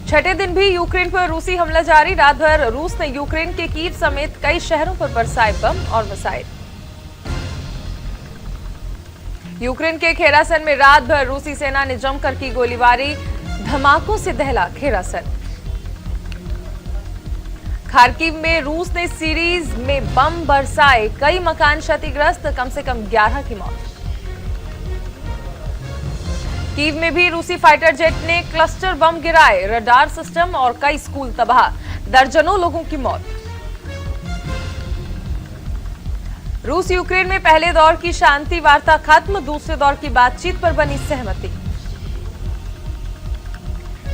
छठे दिन भी यूक्रेन पर रूसी हमला जारी। रात भर रूस ने यूक्रेन के कीव समेत कई शहरों पर बरसाए बम और मिसाइल। यूक्रेन के खेरासन में रात भर रूसी सेना ने जमकर की गोलीबारी। धमाकों से दहला खेरासन। खार्किव में रूस ने सीरीज में बम बरसाए, कई मकान क्षतिग्रस्त, कम से कम 11 की मौत। कीव में भी रूसी फाइटर जेट ने क्लस्टर बम गिराए, रडार सिस्टम और कई स्कूल तबाह, दर्जनों लोगों की मौत। रूस यूक्रेन में पहले दौर की शांति वार्ता खत्म, दूसरे दौर की बातचीत पर बनी सहमति।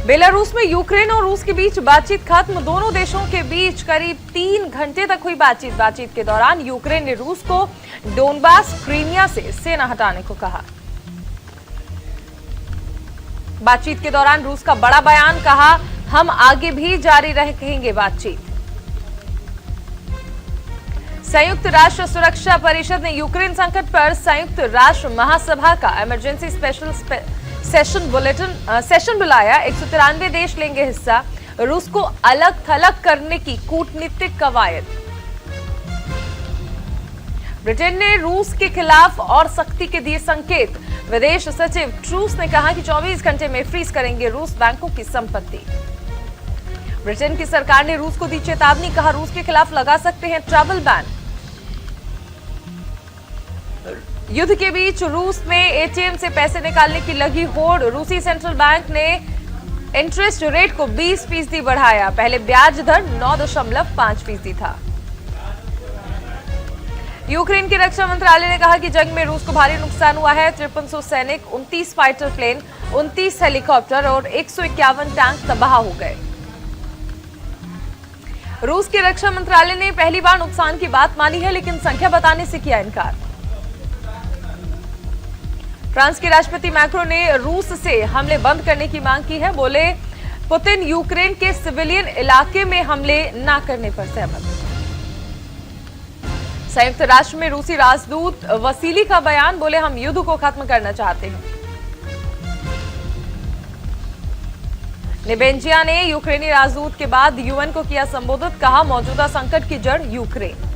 बेलारूस में यूक्रेन और रूस के बीच बातचीत खत्म, दोनों देशों के बीच करीब 3 घंटे तक हुई बातचीत। बातचीत के दौरान यूक्रेन ने रूस को डोनबास क्रीमिया से सेना हटाने को कहा। बातचीत के दौरान रूस का बड़ा बयान, कहा हम आगे भी जारी रखेंगे बातचीत। संयुक्त राष्ट्र सुरक्षा परिषद ने यूक्रेन संकट पर संयुक्त राष्ट्र महासभा का इमरजेंसी स्पेशल सेशन बुलाया। 193 देश लेंगे हिस्सा। रूस को अलग थलग करने की कूटनीतिक कवायद। ब्रिटेन ने रूस के खिलाफ और सख्ती के दिए संकेत। विदेश सचिव ट्रूस ने कहा कि 24 घंटे में फ्रीज करेंगे रूस बैंकों की संपत्ति। ब्रिटेन की सरकार ने रूस को दी चेतावनी, कहा रूस के खिलाफ लगा सकते हैं ट्रैवल बैन। युद्ध के बीच रूस में एटीएम से पैसे निकालने की लगी होड़। रूसी सेंट्रल बैंक ने इंटरेस्ट रेट को 20% बढ़ाया। पहले ब्याज दर 9.5% था। यूक्रेन के रक्षा मंत्रालय ने कहा कि जंग में रूस को भारी नुकसान हुआ है। 5300 सैनिक, 29 फाइटर प्लेन, 29 हेलीकॉप्टर और 151 टैंक तबाह हो गए। रूस के रक्षा मंत्रालय ने पहली बार नुकसान की बात मानी है, लेकिन संख्या बताने से किया इनकार। फ्रांस के राष्ट्रपति मैक्रो ने रूस से हमले बंद करने की मांग की है। बोले पुतिन यूक्रेन के सिविलियन इलाके में हमले न करने पर सहमत। संयुक्त राष्ट्र में रूसी राजदूत वसीली का बयान, बोले हम युद्ध को खत्म करना चाहते हैं। नेबेंजिया ने यूक्रेनी राजदूत के बाद यूएन को किया संबोधित, कहा मौजूदा संकट की जड़ यूक्रेन।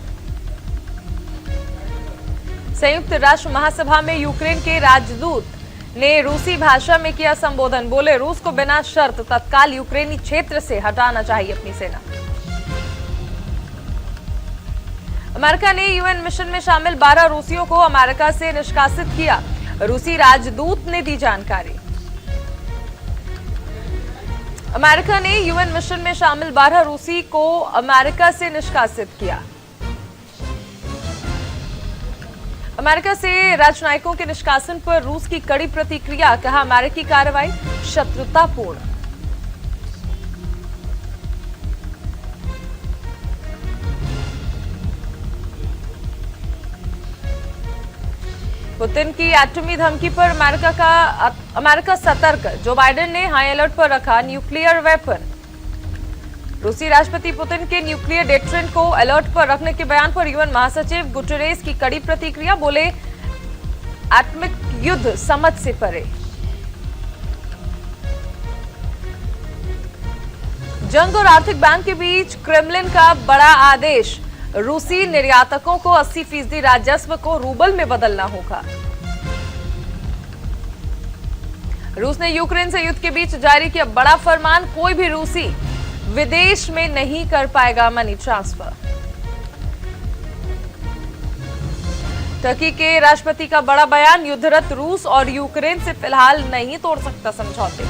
संयुक्त राष्ट्र महासभा में यूक्रेन के राजदूत ने रूसी भाषा में किया संबोधन। बोले रूस को बिना शर्त तत्काल यूक्रेनी क्षेत्र से हटाना चाहिए अपनी सेना। अमेरिका ने यूएन मिशन में शामिल 12 रूसियों को अमेरिका से निष्कासित किया। रूसी राजदूत ने दी जानकारी। अमेरिका ने यूएन मिशन में शामिल 12 रूसी को अमेरिका से निष्कासित किया। अमेरिका से राजनयिकों के निष्कासन पर रूस की कड़ी प्रतिक्रिया, कहा अमेरिकी कार्रवाई शत्रुतापूर्ण। पुतिन की एटमी धमकी पर अमेरिका सतर्क। जो बाइडेन ने हाई अलर्ट पर रखा न्यूक्लियर वेपन। रूसी राष्ट्रपति पुतिन के न्यूक्लियर डेटरेंट को अलर्ट पर रखने के बयान पर यूएन महासचिव गुटेरेस की कड़ी प्रतिक्रिया। बोले एटमिक युद्ध समझ से परे। जंग और आर्थिक बैंक के बीच क्रेमलिन का बड़ा आदेश। रूसी निर्यातकों को 80% राजस्व को रूबल में बदलना होगा। रूस ने यूक्रेन से युद्ध के बीच जारी किया बड़ा फरमान, कोई भी रूसी विदेश में नहीं कर पाएगा मनी ट्रांसफर। टर्की के राष्ट्रपति का बड़ा बयान, युद्धरत रूस और यूक्रेन से फिलहाल नहीं तोड़ सकता समझौते।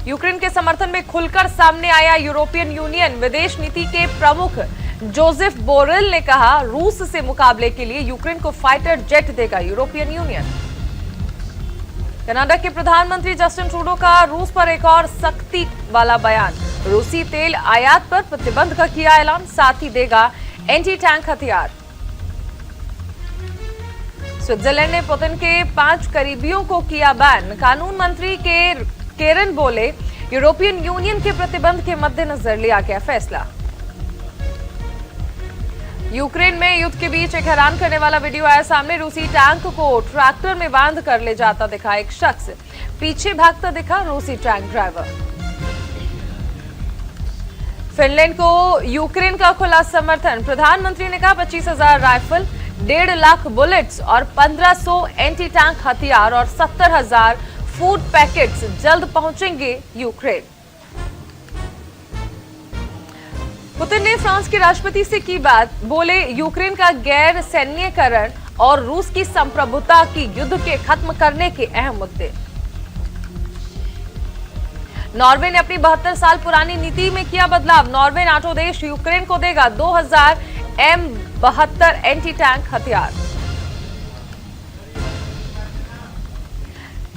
यूक्रेन के समर्थन में खुलकर सामने आया यूरोपियन यूनियन। विदेश नीति के प्रमुख जोसेफ बोरेल ने कहा रूस से मुकाबले के लिए यूक्रेन को फाइटर जेट देगा यूरोपियन यूनियन। कनाडा के प्रधानमंत्री जस्टिन ट्रूडो का रूस पर एक और सख्ती वाला बयान। रूसी तेल आयात पर प्रतिबंध का किया ऐलान, साथ ही देगा एंटी टैंक हथियार। स्विट्जरलैंड ने पुतिन के 5 करीबियों को किया बैन। कानून मंत्री केरन बोले यूरोपियन यूनियन के प्रतिबंध के मद्देनजर लिया गया फैसला। यूक्रेन में युद्ध के बीच एक हैरान करने वाला वीडियो आया सामने। रूसी टैंक को ट्रैक्टर में बांध कर ले जाता दिखा एक शख्स, पीछे भागता दिखा रूसी टैंक ड्राइवर। फिनलैंड को यूक्रेन का खुला समर्थन। प्रधानमंत्री ने कहा 25,000 राइफल, 1.5 लाख बुलेट्स और 1500 एंटी टैंक हथियार और 70,000 फूड पैकेट्स जल्द पहुंचेंगे यूक्रेन। पुतिन ने फ्रांस के राष्ट्रपति से की बात, बोले यूक्रेन का गैर सैन्यकरण और रूस की संप्रभुता की युद्ध के खत्म करने के अहम मुद्दे। नॉर्वे ने अपनी 72 साल पुरानी नीति में किया बदलाव। नॉर्वे नाटो देश यूक्रेन को देगा 2000 M72 एंटी टैंक हथियार।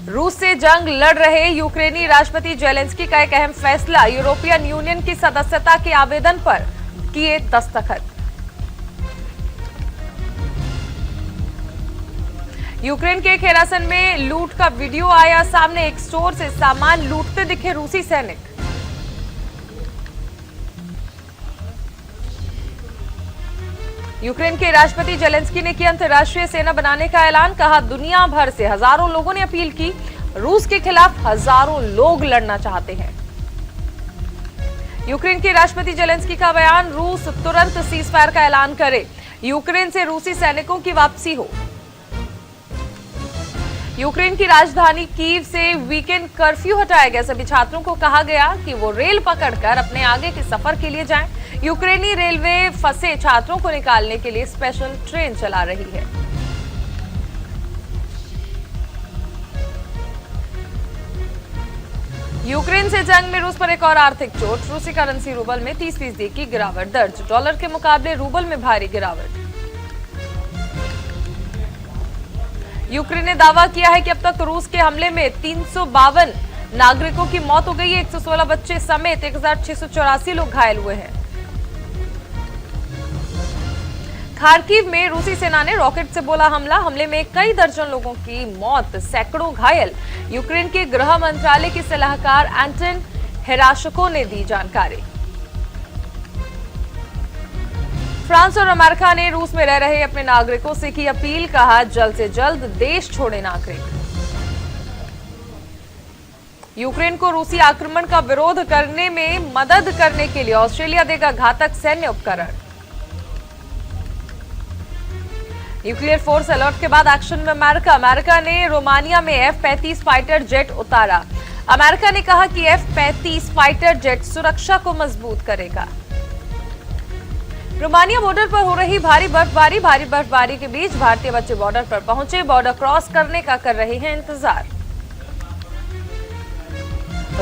रूस से जंग लड़ रहे यूक्रेनी राष्ट्रपति जेलेंस्की का एक अहम फैसला, यूरोपियन यूनियन की सदस्यता के आवेदन पर किए दस्तखत। यूक्रेन के हिरासत में लूट का वीडियो आया सामने। एक स्टोर से सामान लूटते दिखे रूसी सैनिक। यूक्रेन के राष्ट्रपति जेलेंस्की ने किया अंतर्राष्ट्रीय सेना बनाने का ऐलान। कहा दुनिया भर से हजारों लोगों ने अपील की, रूस के खिलाफ हजारों लोग लड़ना चाहते हैं। यूक्रेन के राष्ट्रपति जेलेंस्की का बयान, रूस तुरंत सीजफायर का ऐलान करे, यूक्रेन से रूसी सैनिकों की वापसी हो। यूक्रेन की राजधानी कीव से वीकेंड कर्फ्यू हटाया गया। सभी छात्रों को कहा गया कि वो रेल पकड़कर अपने आगे के सफर के लिए जाएं। यूक्रेनी रेलवे फंसे छात्रों को निकालने के लिए स्पेशल ट्रेन चला रही है। यूक्रेन से जंग में रूस पर एक और आर्थिक चोट। रूसी करेंसी रूबल में 30% की गिरावट दर्ज। डॉलर के मुकाबले रूबल में भारी गिरावट। यूक्रेन ने दावा किया है कि अब तक रूस के हमले में 352 नागरिकों की मौत हो गई है। 116 बच्चे समेत 1684 लोग घायल हुए हैं। खार्किव में रूसी सेना ने रॉकेट से बोला हमला। हमले में कई दर्जन लोगों की मौत, सैकड़ों घायल। यूक्रेन के गृह मंत्रालय के सलाहकार एंटन हेराशको ने दी जानकारी। फ्रांस और अमेरिका ने रूस में रह रहे अपने नागरिकों से की अपील। कहा जल्द से जल्द देश छोड़े नागरिक। यूक्रेन को रूसी आक्रमण का विरोध करने में मदद करने के लिए ऑस्ट्रेलिया देगा घातक सैन्य उपकरण। न्यूक्लियर फोर्स अलर्ट के बाद एक्शन में अमेरिका ने रोमानिया में F-35 फाइटर जेट उतारा। अमेरिका ने कहा कि F-35 फाइटर जेट सुरक्षा को मजबूत करेगा। रोमानिया बॉर्डर पर हो रही भारी बर्फबारी के बीच भारतीय बच्चे बॉर्डर पर पहुंचे। बॉर्डर क्रॉस करने का कर रहे हैं इंतजार।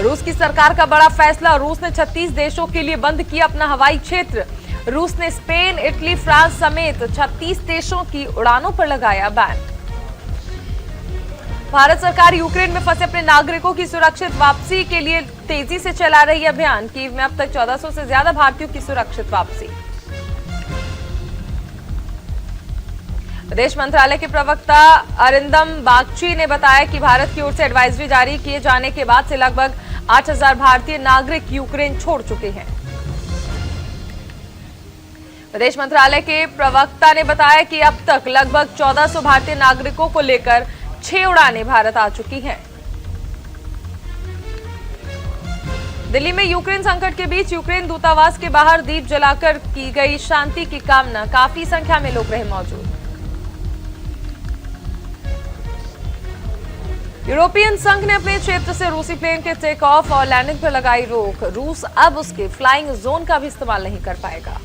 रूस की सरकार का बड़ा फैसला। रूस ने 36 देशों के लिए बंद किया अपना हवाई क्षेत्र। रूस ने स्पेन, इटली, फ्रांस समेत 36 देशों की उड़ानों पर लगाया बैन। भारत सरकार यूक्रेन में फंसे अपने नागरिकों की सुरक्षित वापसी के लिए तेजी से चला रही अभियान। कीव में अब तक 1400 से ज्यादा भारतीयों की सुरक्षित वापसी। विदेश मंत्रालय के प्रवक्ता अरिंदम बागची ने बताया कि भारत की ओर से एडवाइजरी जारी किए जाने के बाद से लगभग 8000 भारतीय नागरिक यूक्रेन छोड़ चुके हैं। विदेश मंत्रालय के प्रवक्ता ने बताया कि अब तक लगभग 1400 भारतीय नागरिकों को लेकर 6 उड़ानें भारत आ चुकी हैं। दिल्ली में यूक्रेन संकट के बीच यूक्रेन दूतावास के बाहर दीप जलाकर की गई शांति की कामना। काफी संख्या में लोग रहे मौजूद। यूरोपियन संघ ने अपने क्षेत्र से रूसी प्लेन के टेक ऑफ और लैंडिंग पर लगाई रोक। रूस अब उसके फ्लाइंग जोन का भी इस्तेमाल नहीं कर पाएगा।